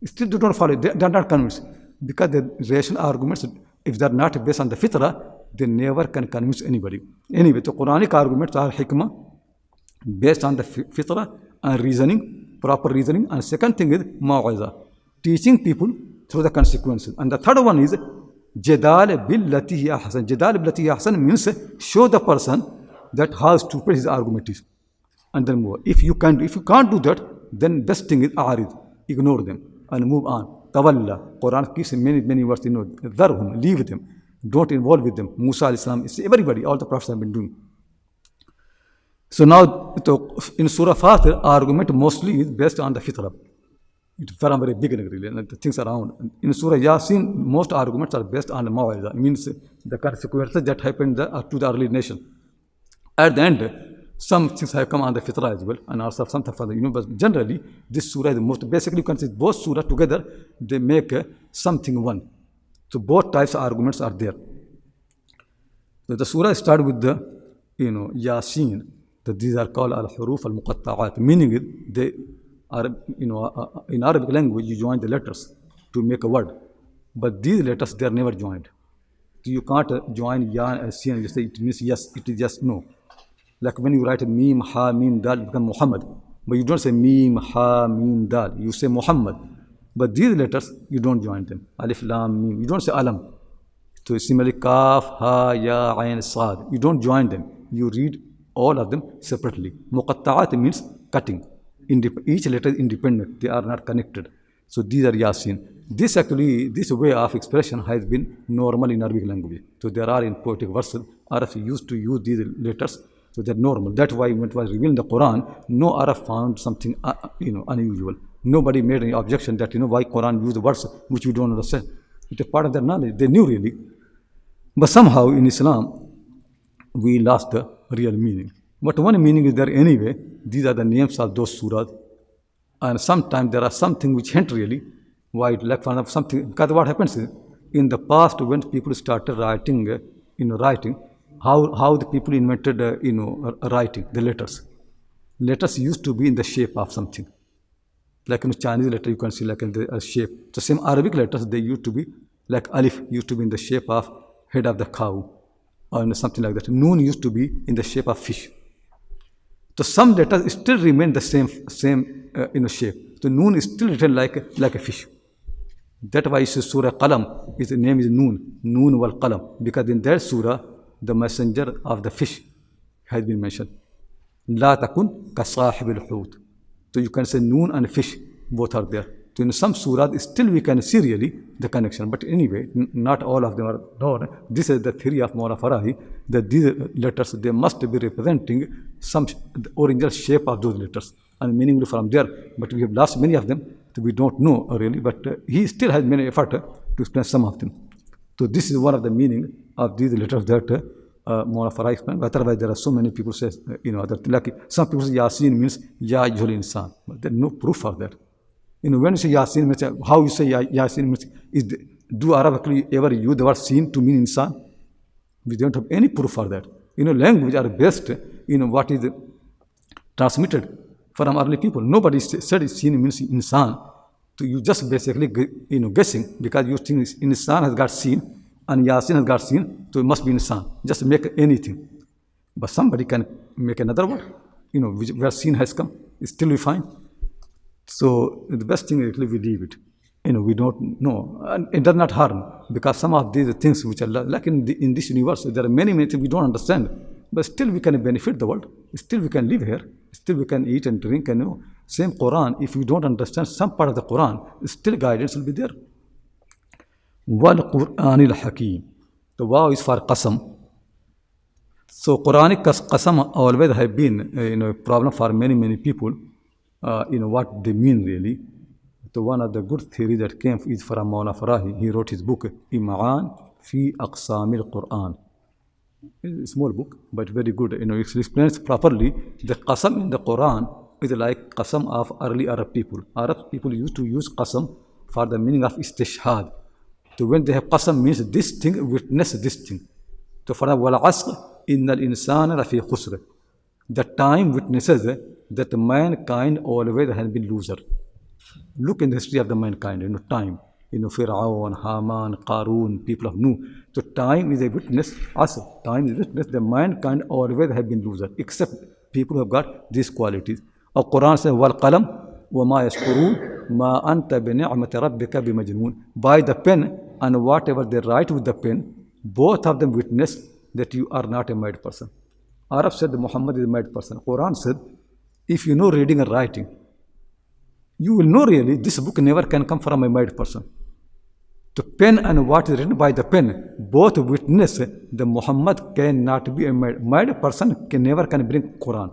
Still they don't follow. They are not convinced. Because the rational arguments, if they are not based on the fitrah, they never can convince anybody. Anyway, the Quranic arguments are hikmah, based on the fitrah and reasoning, proper reasoning. And second thing is ma'waza, teaching people through the consequences. And the third one is jadal billati hiya ahsan. Jadal billati hiya ahsan means show the person that how stupid his argument is. And then move. If you can't do that, then best thing is a'rid, ignore them and move on. tawalla. Quran keeps many words, dharhum, leave them. Don't involve with them. Musa alayhi salam, everybody, all the prophets have been doing. So now, in Surah Fatir, argument mostly is based on the fitrah. It's very beginning, really, and the things around. In Surah Yasin, most arguments are based on the mawaiza. It means the consequences that happened to the early nation. At the end, some things have come on the fitrah as well, and also something for the universe. Generally, this surah is the most, basically you can see both surah together, they make something one. So both types of arguments are there. So the surah starts with the, Yasin. These are called al-huruf al-muqatta'at, meaning they are, in Arabic language, you join the letters to make a word. But these letters, they are never joined. So you can't join ya and sin and you say it means yes, it is yes, no. Like when you write mim, ha, mim, dal, it becomes Muhammad. But you don't say mim, ha, mim, dal. You say Muhammad. But these letters, you don't join them. Alif, lam, mim. You don't say alam. So similarly, kaf, ha, ya, ayn, sad. You don't join them. You read all of them separately. Muqatta'at means cutting. Each letter is independent. They are not connected. So these are Yasin. This way of expression has been normal in Arabic language. So there are in poetic verses, Arabs used to use these letters. So they're normal. That's why when it was revealed in the Quran, no Arab found something unusual. Nobody made any objection that why Quran used words which we don't understand. It is part of their knowledge. They knew really. But somehow in Islam, we lost the real meaning. But one meaning is there anyway. These are the names of those surahs. And sometimes there are something which hint really why it like for something. Because what happens is, in the past when people started writing, how the people invented, writing, the letters. Letters used to be in the shape of something. Like in Chinese letter, you can see like in the shape. The same Arabic letters, they used to be like alif used to be in the shape of head of the cow or something like that. Noon used to be in the shape of fish. So some letters still remain the same shape. So noon is still written like a fish. That's why Surah Qalam, its name is Noon wal Qalam, because in that surah, the messenger of the fish has been mentioned. La takun ka sahib al-hut. So you can say noon and fish, both are there. So in some surahs, still we can see really the connection. But anyway, not all of them are known. This is the theory of Maulana Farahi, that these letters, they must be representing the original shape of those letters and meaningful from there. But we have lost many of them, so we don't know really. But he still has many effort to explain some of them. So this is one of the meaning of these letters that Maulana Farahi explained. Otherwise, there are so many people say, like some people say Yasin means Ya Ayyuhal Insan. But there is no proof of that. When you say Yasin, means how you say Yasin means, do Arab actually ever use the word seen to mean insan? We don't have any proof for that. Language are based what is transmitted from early people. Nobody said seen means insan. So you just basically guessing because you think insan has got seen and Yasin has got seen, so it must be insan. Just make anything. But somebody can make another word, where seen has come. Still we find. So the best thing is we leave it. We don't know. And it does not harm, because some of these things which are like in this universe, there are many things we don't understand. But still we can benefit the world. Still we can live here. Still we can eat and drink. And same Quran, if you don't understand some part of the Quran, still guidance will be there. Wal Quranil Hakim. The wow is for qasam. So Quranic qasam always have been a problem for many people. What they mean really. So one of the good theory that came is from Maulana Farahi. He wrote his book, Im'an fi Aqsamil Quran. It's a small book, but very good. It explains properly the qasam in the Quran is like qasam of early Arab people. Arab people used to use qasam for the meaning of istishhad. So when they have qasam means this thing, witness this thing. So for wal asr innal insana lafi khusr. The time witnesses that mankind always has been loser. Look in the history of the mankind, time. Fir'aun, Haman, Qarun, people of Nuh. So time is a witness, asr. Time is a witness that mankind always have been loser, except people who have got these qualities. Our Quran says, Wal qalam wa ma yashkurun ma anta bi ni'mati rabbika bi majnoon. By the pen and whatever they write with the pen, both of them witness that you are not a mad person. Arab said that Muhammad is a mad person. Quran said, if you know reading and writing, you will know really this book never can come from a mad person. The pen and what is written by the pen, both witness that Muhammad cannot be a mad person, never can bring Quran.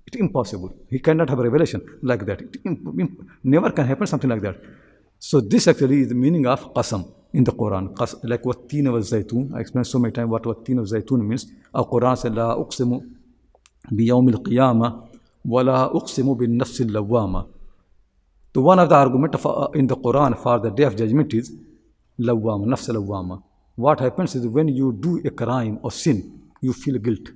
It's impossible. He cannot have a revelation like that. It never can happen something like that. So this actually is the meaning of qasam in the Quran. Like what teen was zaytun. I explained so many times what teen of zaytun means. Our Quran says, La uqsimu bi yawm al-qiyamah wa la uqsimu bin nafs al-lawwama. So one of the arguments in the Quran for the day of judgment is lawwama, nafs al-lawwama. What happens is when you do a crime or sin, you feel guilt.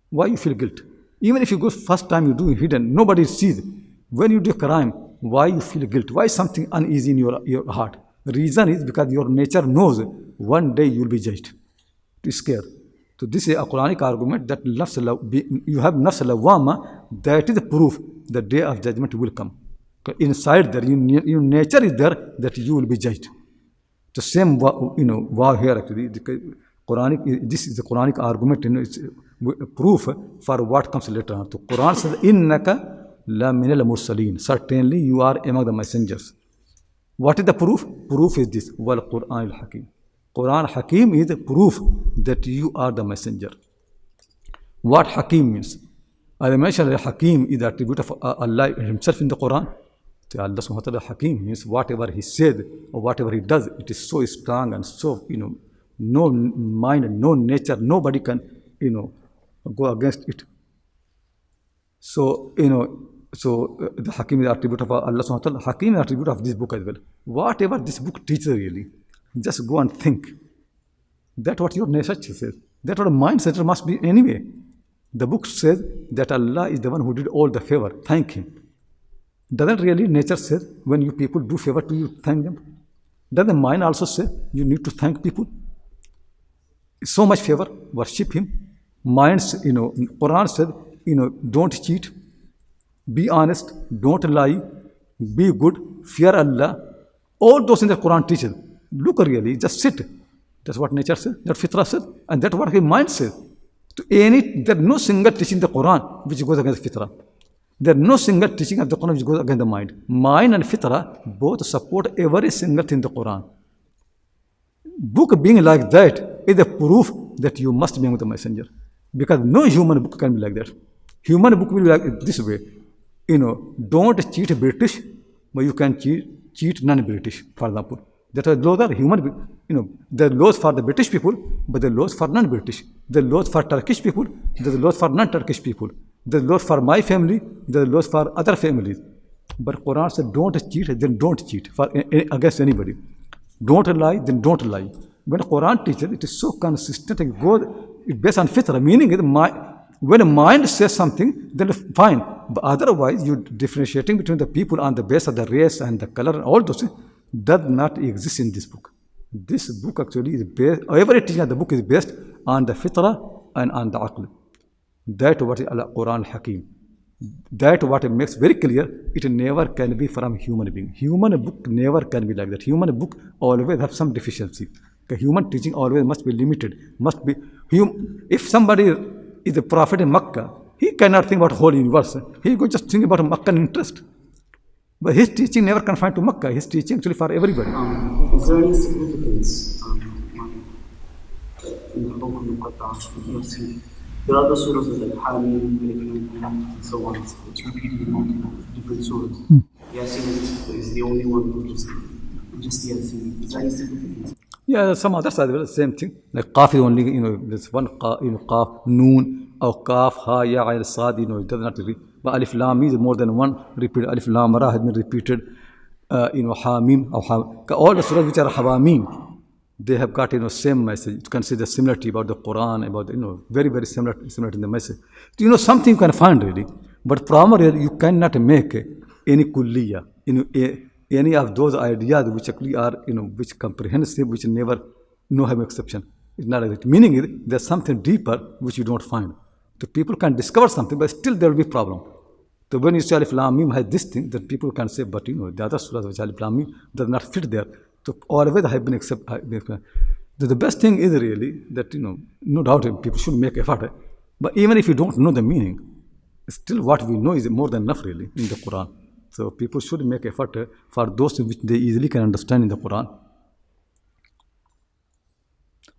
Why you feel guilt? Even if you go first time you do it hidden, nobody sees. When you do a crime, why you feel guilt? Why is something uneasy in your heart? The reason is because your nature knows one day you will be judged. It is scared. So this is a Quranic argument that you have nafs lawwama. That is the proof the day of judgment will come. Inside there, your nature is there that you will be judged. The same, wow here actually. This is the Quranic argument. It's proof for what comes later on. So Quran says, "Innaka la min al-mursalin." Certainly, you are among the messengers. What is the proof? Proof is this: "Wal Quran al-Hakim." Quran Hakim is the proof that you are the messenger. What Hakim means? As I mentioned, Hakim is the attribute of Allah Himself in the Quran. So Allah subhanahu wa ta'ala Hakim means whatever He said or whatever He does, it is so strong and so, no mind, no nature, nobody can, go against it. So, the Hakim is the attribute of Allah subhanahu wa ta'ala. Hakim is the attribute of this book as well. Whatever this book teaches really, just go and think. That's what your nature says. That's what a mindset must be anyway. The book says that Allah is the one who did all the favor. Thank Him. Doesn't really nature say when you people do favor to you, thank them? Doesn't mind also say you need to thank people? So much favor, worship Him. Minds, Quran said, don't cheat, be honest, don't lie, be good, fear Allah. All those in the Quran teaches. Look really, just sit. That's what nature says, that's fitrah says, and that's what His mind says. There's no single teaching in the Quran which goes against fitrah. There's no single teaching of the Quran which goes against the mind. Mind and fitrah both support every single thing in the Quran. Book being like that is a proof that you must be among the messenger. Because no human book can be like that. Human book will be like this way. Don't cheat British, but you can cheat non-British, for example. Those are human, the laws for the British people, but the laws for non-British. The laws for Turkish people, the laws for non-Turkish people. The laws for my family, the laws for other families. But Quran said, don't cheat, then don't cheat against anybody. Don't lie, then don't lie. When Quran teaches, it is so consistent. It's based on fitrah, meaning when a mind says something, then fine. But otherwise, you differentiating between the people on the basis of the race and the color and all those things does not exist in this book. This book actually is based, every teaching of the book is based on the fitrah and on the aql. That's what is Quran Hakim. That's what it makes very clear. It never can be from human being. Human book never can be like that. Human book always have some deficiency. The human teaching always must be limited. If somebody is a prophet in Makkah, he cannot think about whole universe. He will just think about Makkah interest. But his teaching never confined to Makkah. His teaching actually for everybody. Is there any significance in the book of Yasin? There are other surahs like Hamim, and so on. It's repeated in multiple different surahs. Yasin is the only one which is just Yasin. Is there any significance? Yeah, some others are the same thing. Like Qaf is only, there's one Qaf, Noon, or Qaf, Ha, Ya, Ayn, Sad, it does not repeat. But Alif Lam is more than one repeated. Alif Lam Ra has been repeated. Hamim, or all the surahs which are Hawamim, they have got same message. You can see the similarity about the Quran, about very very similar in the message. Something you can find really, but primarily you cannot make any kulliya, any of those ideas which actually are which comprehensive, which never have exception. It's not like that. Meaning is there's something deeper which you don't find. So people can discover something, but still there will be problem. So when you say Alif Lam Mim has this thing, then people can say, but the other surahs which Alif Lam Mim does not fit there. So always have been accepted. The best thing is really that no doubt people should make effort. But even if you don't know the meaning, still what we know is more than enough really in the Quran. So people should make effort for those which they easily can understand in the Quran.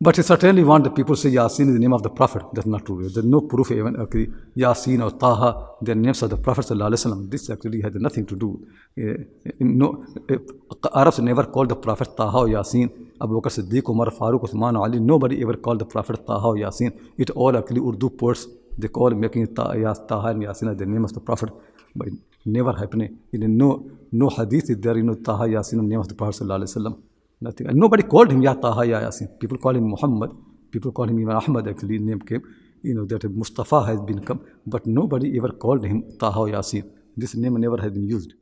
But I certainly want the people to say Yasin is the name of the Prophet. That's not true. There's no proof even Yasin or Taha, they're names of the Prophet ﷺ. This actually has nothing to do. Arabs never called the Prophet Taha or Yasin. Abu Bakr Siddiq, Umar, Farooq, Uthman, Ali, nobody ever called the Prophet Taha or Yasin. It all actually Urdu poets, they call making Taha and Yasin as the name of the Prophet. But it never happened. No hadith is there, Taha, Yasin, the name of the Prophet ﷺ. Nothing. And nobody called him Ya Taha, Ya Yasin. People call him Muhammad. People call him even Ahmad, actually, name came. That Mustafa has been come. But nobody ever called him Taha or Yasin. This name never has been used.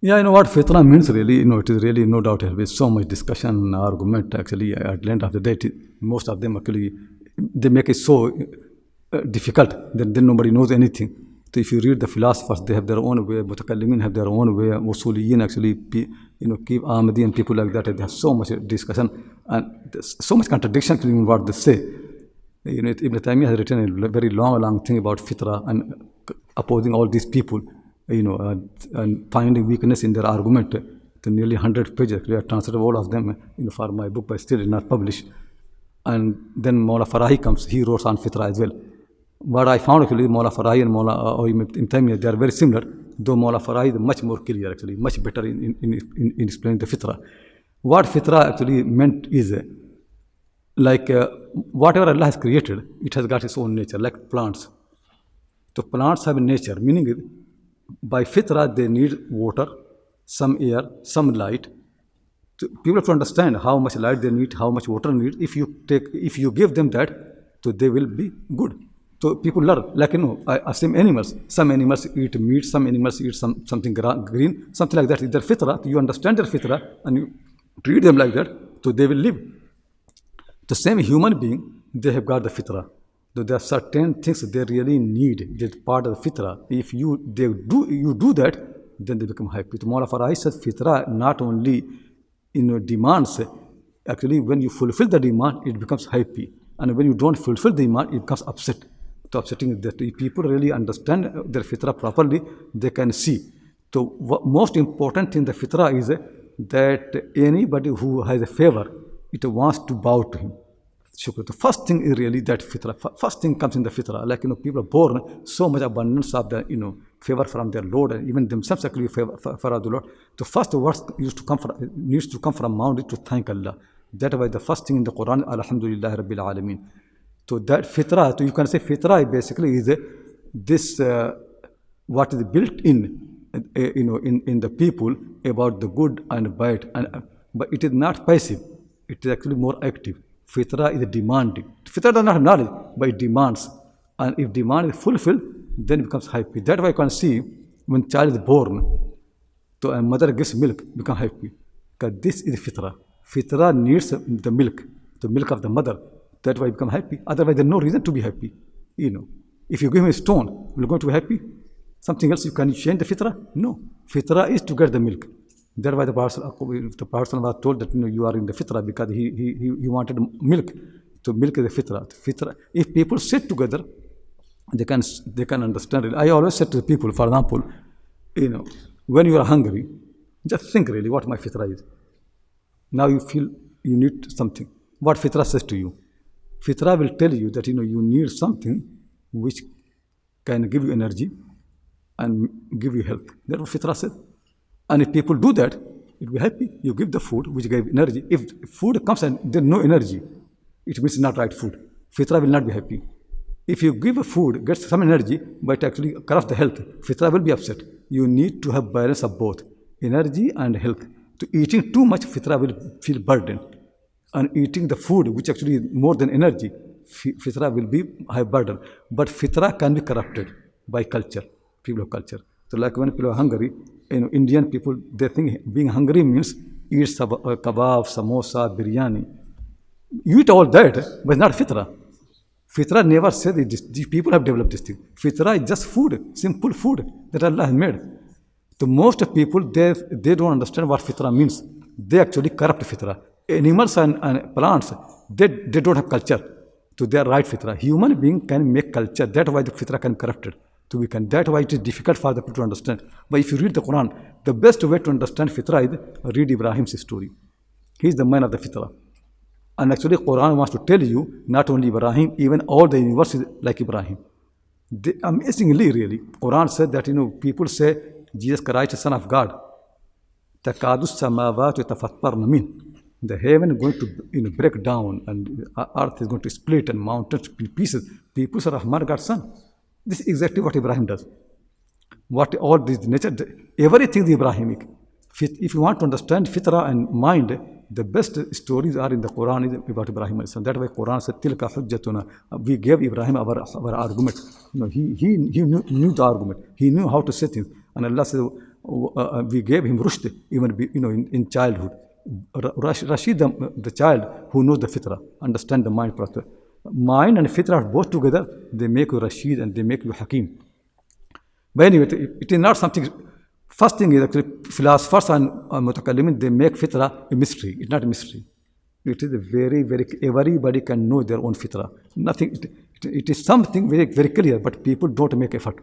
Yeah, you know what fitra means really? It is really no doubt there is so much discussion, argument, actually, at the end of the day. Most of them actually, they make it so difficult that then nobody knows anything. So if you read the philosophers, they have their own way, Mutakallimin have their own way, Usuliyin actually, keep Ahmadi and people like that, they have so much discussion and so much contradiction in what they say. Ibn Taymiyyah has written a very long thing about fitra and opposing all these people, and finding weakness in their argument. To nearly 100 pages, I translated all of them, for my book, but still not published. And then Mawla Farahi comes, he wrote on fitra as well. What I found actually, Mawla Farahi and Mawla Ibn Taymiyyah, they are very similar, though Mawla Farahi is much more clear actually, much better in explaining the fitra. What fitra actually meant is, whatever Allah has created, it has got its own nature, like plants. So plants have a nature, meaning by fitra they need water, some air, some light. So people have to understand how much light they need, how much water they need. If you give them that, so they will be good. So people learn, same animals. Some animals eat meat, some animals eat something green, something like that. It's their fitra. You understand their fitra and you treat them like that, so they will live. The same human being, they have got the fitra. So there are certain things they really need. That's part of the fitra. If you do that, then they become happy. So Mawla Farahi says fitra not only demands. Actually, when you fulfill the demand, it becomes happy. And when you don't fulfill the demand, it becomes upset. So upsetting is that if people really understand their fitra properly, they can see. So most important thing in the fitra is that anybody who has a favor, it wants to bow to him. Shukr. The first thing is really that fitra. First thing comes in the fitra. People are born so much abundance of the favor from their Lord, and even themselves actually favor of the Lord. The first words needs to come from mouth to thank Allah. That was the first thing in the Quran. Alhamdulillah Rabbil Alameen. So that fitra, so you can say fitra basically is this what is built in the people about the good and bad, but it is not passive. It is actually more active. Fitra is demanding. Fitra does not have knowledge, but it demands. And if demand is fulfilled, then it becomes happy. That's why you can see when child is born, so a mother gives milk, become happy. Because this is fitra. Fitra needs the milk of the mother. That's why you become happy. Otherwise, there's no reason to be happy. If you give him a stone, will you going to be happy? Something else, can you change the fitra? No. Fitra is to get the milk. That's why the person was told that you are in the fitra because he wanted milk. So milk is the fitra. If people sit together, they can understand it. I always say to the people, for example, when you are hungry, just think really what my fitra is. Now you feel you need something. What fitra says to you? Fitra will tell you that you need something which can give you energy and give you health. That's what fitra says. And if people do that, it will be happy. You give the food which gave energy. If food comes and there's no energy, it means it's not right food. Fitra will not be happy. If you give a food, gets some energy, but actually corrupts the health, fitra will be upset. You need to have balance of both, energy and health. So eating too much, fitra will feel burdened. And eating the food, which actually is more than energy, fitra will be high burden. But fitra can be corrupted by culture, people of culture. So like when people are hungry, Indian people, they think being hungry means eat kebab, samosa, biryani. You eat all that, but it's not fitra. Fitra never said it. These people have developed this thing. Fitra is just food, simple food that Allah has made. So most of people, they don't understand what fitra means. They actually corrupt fitra. Animals and plants, they don't have culture. So they are right fitra. Human being can make culture. That's why the fitra can be corrupted. to weekend. That's why it is difficult for the people to understand. But if you read the Quran, the best way to understand fitrah is read Ibrahim's story. He is the man of the fitrah. And actually, Quran wants to tell you not only Ibrahim, even all the universe is like Ibrahim. Amazingly, really, Quran said that people say Jesus Christ is Son of God. تَكَادُ السَّمَاوَاتُ يَتَفَطَّرْنَ مِنْهُ. The heaven is going to break down, and earth is going to split, and mountains pieces. People say Rahman God's son. This is exactly what Ibrahim does. What all this nature, everything is Ibrahimic. If you want to understand fitrah and mind, the best stories are in the Quran about Ibrahim. That's why Quran said, "Tilka hujjatuna." We gave Ibrahim our argument. He knew the argument. He knew how to say things. And Allah said, we gave him rushd, even in childhood. Rashid, the child who knows the fitrah, understand the mind process. Mind and fitrah both together, they make you Rashid and they make you Hakim. But anyway, it is not something. First thing is actually philosophers and mutakallimin, they make fitrah a mystery. It's not a mystery. It is a very, very, everybody can know their own fitrah. Nothing. It is something very, very clear, but people don't make effort.